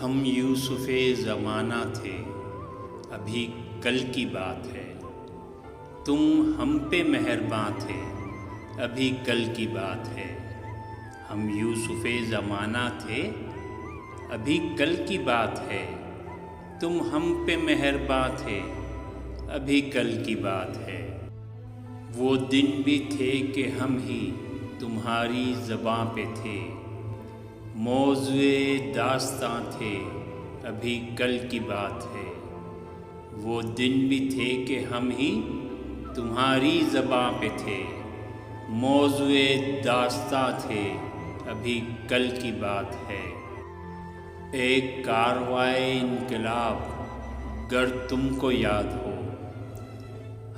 ہم یوسف زمانہ تھے، ابھی کل کی بات ہے۔ تم ہم پہ مہرباں تھے، ابھی کل کی بات ہے۔ ہم یوسف زمانہ تھے، ابھی کل کی بات ہے۔ تم ہم پہ مہرباں تھے، ابھی کل کی بات ہے۔ وہ دن بھی تھے کہ ہم ہی تمہاری زباں پہ تھے، موضوع داستاں تھے، ابھی کل کی بات ہے۔ وہ دن بھی تھے کہ ہم ہی تمہاری زباں پہ تھے، موضوع داستاں تھے، ابھی کل کی بات ہے۔ ایک کارروائے انقلاب گر تم کو یاد ہو،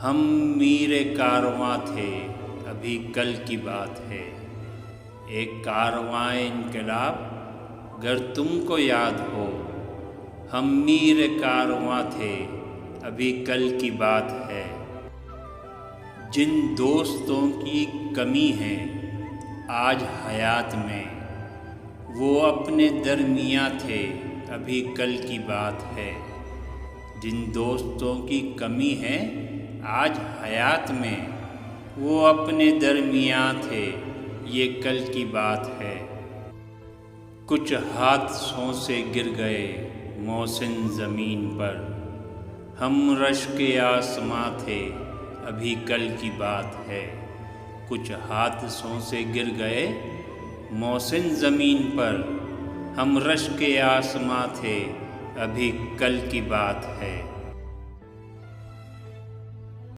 ہم میر کارواں تھے، ابھی کل کی بات ہے۔ ایک کارواں انقلاب گر تم کو یاد ہو، ہم میر کارواں تھے، ابھی کل کی بات ہے۔ جن دوستوں کی کمی ہے آج حیات میں، وہ اپنے درمیاں تھے، ابھی کل کی بات ہے۔ جن دوستوں کی کمی ہے آج حیات میں، وہ اپنے درمیاں تھے، یہ کل کی بات ہے۔ کچھ حادثوں سے گر گئے محسن زمین پر، ہم رشک آسماں تھے، ابھی کل کی بات ہے۔ کچھ حادثوں سے گر گئے محسن زمین پر، ہم رشک آسماں تھے، ابھی کل کی بات ہے۔